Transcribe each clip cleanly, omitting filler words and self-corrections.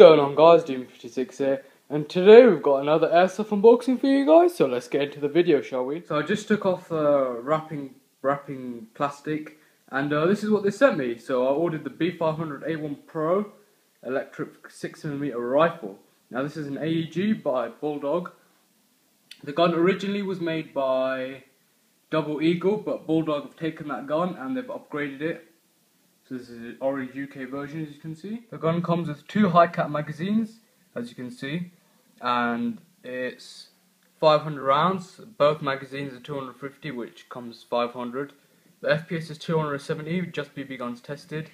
going on, guys? Doom56 here, and today we've got another airsoft unboxing for you guys, so let's get into the video, shall we? So I just took off the wrapping plastic, and this is what they sent me. So I ordered the B500A1 Pro electric 6mm rifle. Now this is an AEG by Bulldog. The gun originally was made by Double Eagle, but Bulldog have taken that gun and they've upgraded it. So this is the orange UK version, as you can see. The gun comes with 2 high-cap magazines, as you can see, and it's 500 rounds. Both magazines are 250, which comes 500. The FPS is 270, just BB guns tested.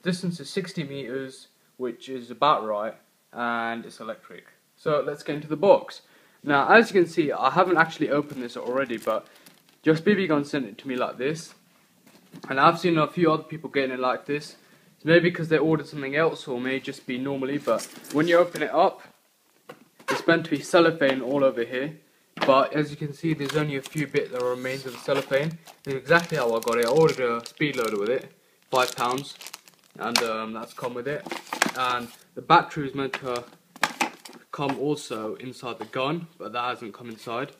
Distance is 60 meters, which is about right, and it's electric. So let's get into the box. Now, as you can see, I haven't actually opened this already, but just BB Gun sent it to me like this. And I've seen a few other people getting it like this. It's maybe because they ordered something else, or may just be normally, but when you open it up, it's meant to be cellophane all over here. But as you can see, there's only a few bits that remains of the cellophane. This is exactly how I got it. I ordered a speed loader with it, £5, and that's come with it. And the battery is meant to come also inside the gun, but that hasn't come inside.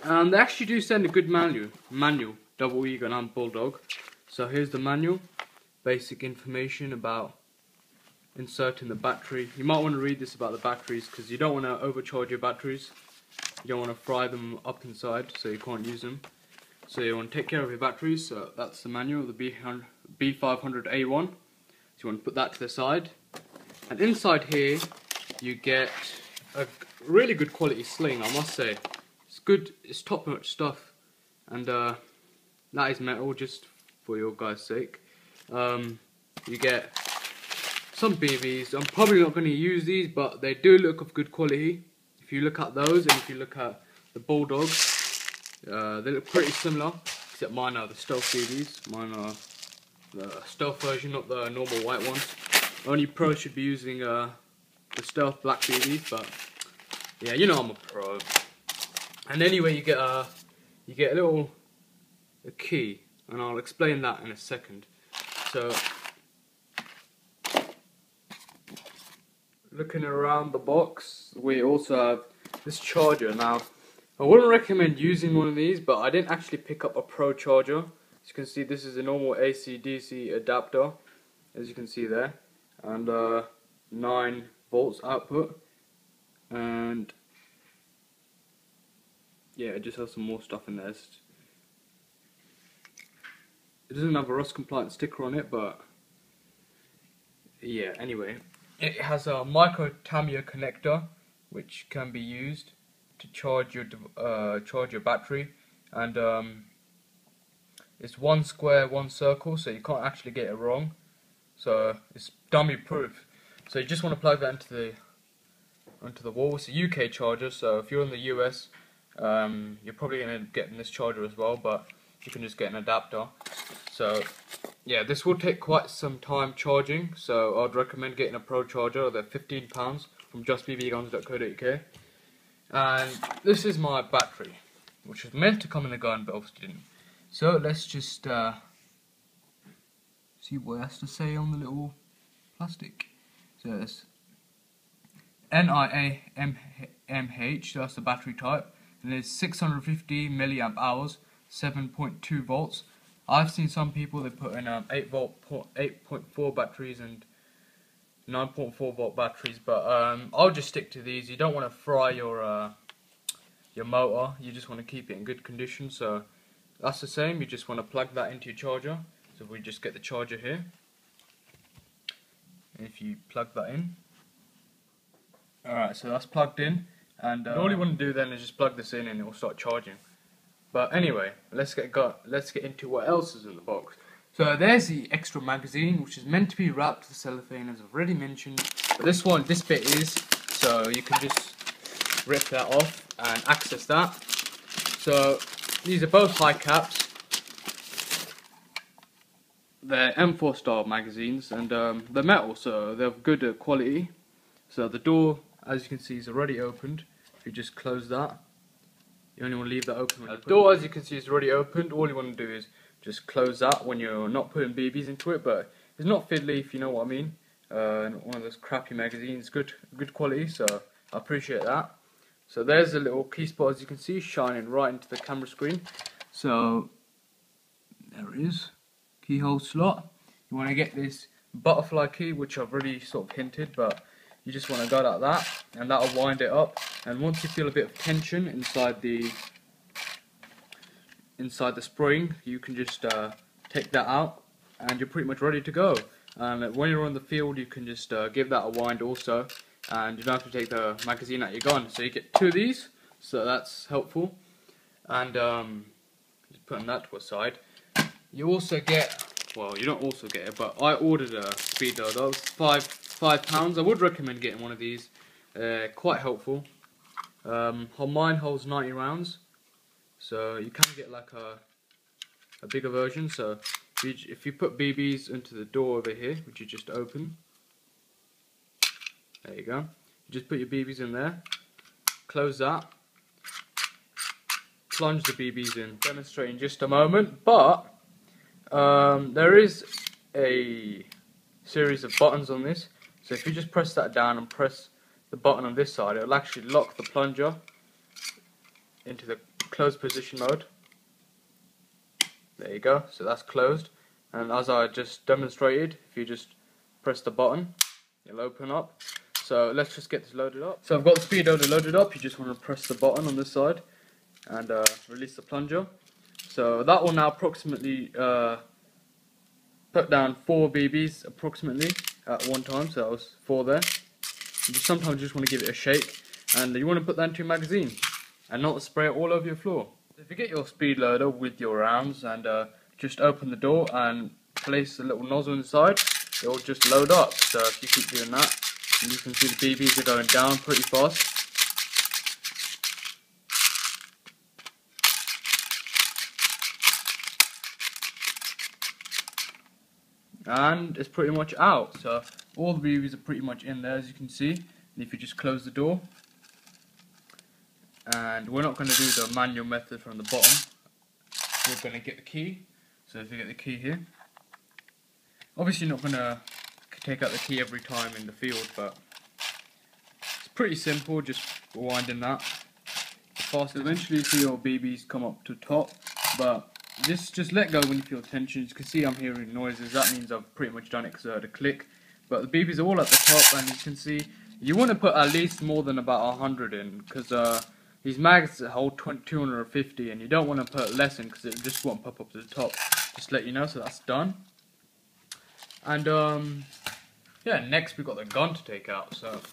And they actually do send a good manual, Double Eagle and Bulldog. So here's the manual, basic information about inserting the battery. You might want to read this about the batteries, because you don't want to overcharge your batteries. You don't want to fry them up inside, so you can't use them. So you want to take care of your batteries. So that's the manual, the B500A1. So you want to put that to the side. And inside here, you get a really good quality sling, I must say. It's good, it's top-notch stuff, and that is metal, just for your guys' sake. You get some BBs. I'm probably not going to use these, but they do look of good quality. If you look at those, and if you look at the Bulldog, they look pretty similar, except mine are the stealth BBs. Mine are the stealth version, not the normal white ones. Only pros should be using the stealth black BBs, but yeah, you know I'm a pro. And anyway, you get a key, and I'll explain that in a second. So, looking around the box, we also have this charger. Now, I wouldn't recommend using one of these, but I didn't actually pick up a pro charger. As you can see, this is a normal AC/DC adapter, as you can see there, and 9 volts output, and yeah, it just has some more stuff in there. It doesn't have a rust compliant sticker on it, but yeah, anyway. It has a micro Tamiya connector, which can be used to charge your battery, and it's 1 square, 1 circle, so you can't actually get it wrong. So it's dummy proof. So you just want to plug that onto the wall. It's a UK charger, so if you're in the US, you're probably going to get this charger as well, but you can just get an adapter. So yeah, this will take quite some time charging, so I'd recommend getting a pro charger. They're £15 from justbbguns.co.uk. And this is my battery, which was meant to come in the gun, but obviously didn't. So let's just see what it has to say on the little plastic. So it's NIAMH, so that's the battery type, and it's 650 milliamp hours, 7.2 volts. I've seen some people that put in 8.4 batteries and 9.4 volt batteries, but I'll just stick to these. You don't want to fry your motor. You just want to keep it in good condition. So that's the same. You just want to plug that into your charger. So we just get the charger here. And if you plug that in, alright, so that's plugged in, and all you want to do then is just plug this in and it will start charging. But anyway, let's get into what else is in the box. So there's the extra magazine, which is meant to be wrapped with cellophane, as I've already mentioned. But this bit is, so you can just rip that off and access that. So these are both high caps. They're M4 style magazines, and they're metal, so they're of good quality. So the door, as you can see, is already opened. If you just close that, you only want to leave that open. The door, as you can see, is already opened. All you want to do is just close that when you're not putting BBs into it, but it's not fiddly, if you know what I mean. one of those crappy magazines, good quality, so I appreciate that. So there's a little key spot, as you can see, shining right into the camera screen. So there it is, keyhole slot. You want to get this butterfly key, which I've already sort of hinted, but you just want to go like that, and that'll wind it up. And once you feel a bit of tension inside the spring, you can just take that out, and you're pretty much ready to go. And when you're on the field, you can just give that a wind also, and you don't have to take the magazine out your gun. So you get 2 of these, so that's helpful. And just putting that to a side, you also get, well, you don't also get it, but I ordered a speed loader. It was £5. I would recommend getting one of these. Quite helpful. Mine holds 90 rounds, so you can get like a bigger version. So if you put BBs into the door over here, which you just open, there you go. You just put your BBs in there, close that, plunge the BBs in. Demonstrate in just a moment, but there is a series of buttons on this. So if you just press that down and press the button on this side, it will actually lock the plunger into the closed position mode. There you go, so that's closed. And as I just demonstrated, if you just press the button, it'll open up. So let's just get this loaded up. So I've got the speed loader loaded up. You just want to press the button on this side and release the plunger. So that will now approximately put down 4 BBs approximately at one time. So that was 4 there. Sometimes you just want to give it a shake, and you want to put that into your magazine and not spray it all over your floor. If you get your speed loader with your rounds and just open the door and place a little nozzle inside, it will just load up. So if you keep doing that, and you can see the BBs are going down pretty fast. And it's pretty much out. So all the BBs are pretty much in there, as you can see. And if you just close the door, and we're not going to do the manual method from the bottom, we're going to get the key. So if you get the key here, obviously you're not going to take out the key every time in the field, but it's pretty simple, just winding that. Eventually you see your BBs come up to top, but just let go when you feel tension. As you can see, I'm hearing noises. That means I've pretty much done it because I heard a click. But the BBs are all at the top, and you can see you want to put at least more than about 100 in, because these mags hold 250, and you don't want to put less in because it just won't pop up to the top. Just let you know. So that's done. And yeah, next we've got the gun to take out. So let's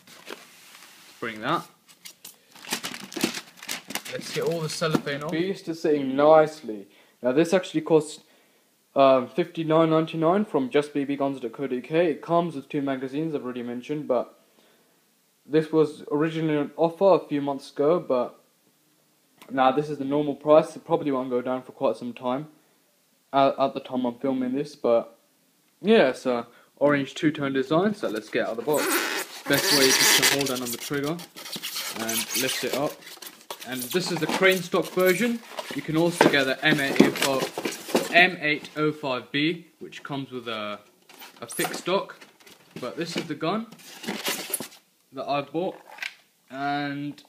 bring that. Let's get all the cellophane off. Beast is sitting nicely. Now this actually costs $59.99 from justbbguns.co.uk. It comes with 2 magazines, I've already mentioned, but this was originally an offer a few months ago, but now this is the normal price. It probably won't go down for quite some time at the time I'm filming this, but yeah, so orange 2-tone design. So let's get out of the box. Best way is just to hold down on the trigger and lift it up. And this is the crane stock version. You can also get the M805B, which comes with a fixed stock. But this is the gun that I bought. And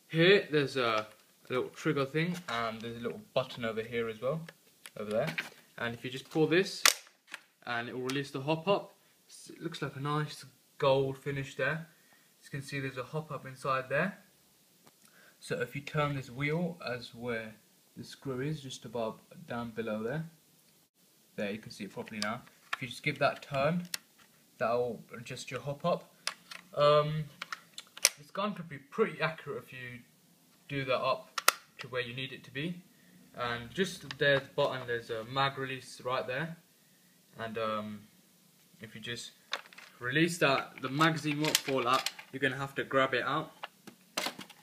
here there's a little trigger thing, and there's a little button over here as well, over there. And if you just pull this, and it will release the hop up. It looks like a nice gold finish there. As you can see, there's a hop up inside there. So if you turn this wheel as where the screw is, just above, down below there you can see it properly now. If you just give that a turn, that will adjust your hop up. This gun could be pretty accurate if you do that up to where you need it to be. And just there's the button, there's a mag release right there. And if you just release that, the magazine won't fall out. You're going to have to grab it out.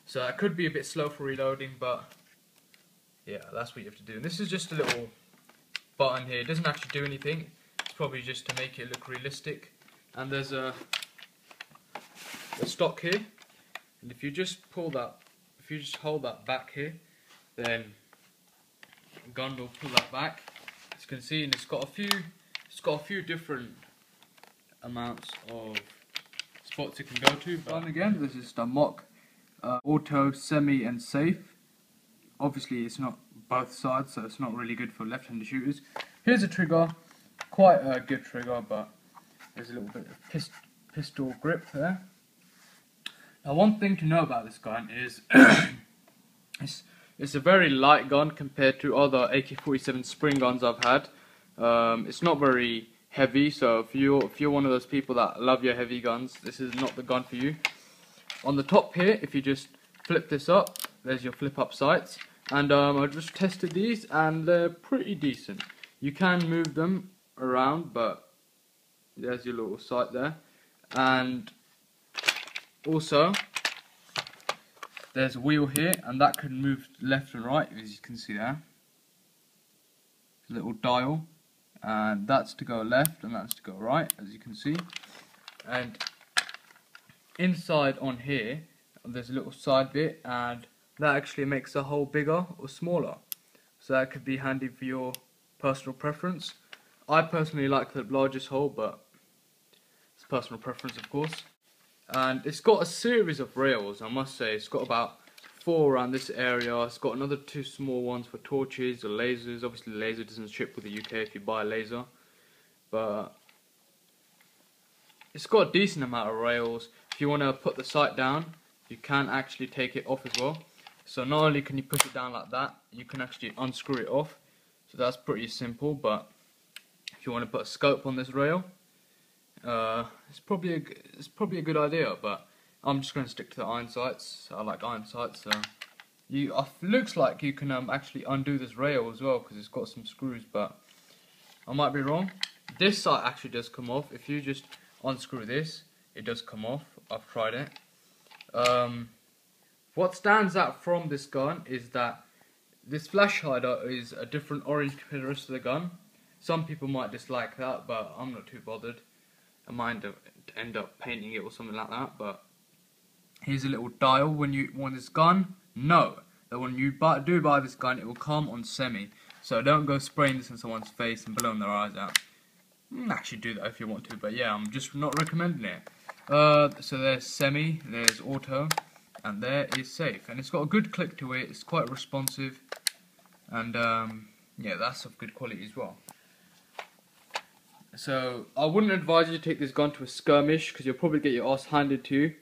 So it could be a bit slow for reloading, but yeah, that's what you have to do. And this is just a little button here. It doesn't actually do anything. It's probably just to make it look realistic. And there's a stock here. And if you just pull that, if you just hold that back here, then the gun will pull that back. As you can see, and it's got a few different amounts of spots it can go to. But again, this is the mock auto, semi and safe. Obviously it's not both sides, so it's not really good for left-handed shooters. Here's a trigger, quite a good trigger, but there's a little bit of pistol grip there. Now one thing to know about this gun is it's a very light gun compared to other AK-47 spring guns I've had. It's not very heavy, so if you're one of those people that love your heavy guns, this is not the gun for you. On the top here, if you just flip this up, there's your flip up sights, and I just tested these and they're pretty decent. You can move them around, but there's your little sight there. And also there's a wheel here, and that can move left and right, as you can see there. A little dial, and that's to go left and that's to go right, as you can see. And inside on here there's a little side bit, and that actually makes the hole bigger or smaller, so that could be handy for your personal preference. I personally like the largest hole, but it's personal preference, of course. And it's got a series of rails, I must say. It's got about 4 around this area. It's got another 2 small ones for torches or lasers. Obviously the laser doesn't ship with the UK if you buy a laser, but it's got a decent amount of rails. If you want to put the sight down, you can actually take it off as well. So not only can you push it down like that, you can actually unscrew it off. So that's pretty simple. But if you want to put a scope on this rail, it's probably a good idea. But I'm just going to stick to the iron sights. I like iron sights. So looks like you can actually undo this rail as well, because it's got some screws. But I might be wrong. This sight actually does come off. If you just unscrew this, it does come off. I've tried it. What stands out from this gun is that this flash hider is a different orange compared to the rest of the gun. Some people might dislike that, but I'm not too bothered. I might end up painting it or something like that. But here's a little dial when you want this gun. Know that when you do buy this gun, it will come on semi. So don't go spraying this in someone's face and blowing their eyes out. Actually do that if you want to, but yeah, I'm just not recommending it. So there's semi, there's auto, and there is safe, and it's got a good click to it. It's quite responsive, and yeah, that's of good quality as well. So I wouldn't advise you to take this gun to a skirmish, because you'll probably get your ass handed to you.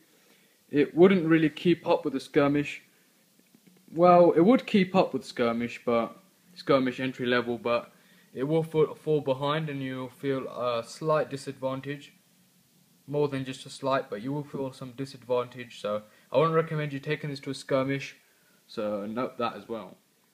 It wouldn't really keep up with the skirmish. Well, it would keep up with skirmish, but skirmish entry level, but it will fall behind, and you'll feel a slight disadvantage. More than just a slight, but you will feel some disadvantage. So I wouldn't recommend you taking this to a skirmish, so note that as well.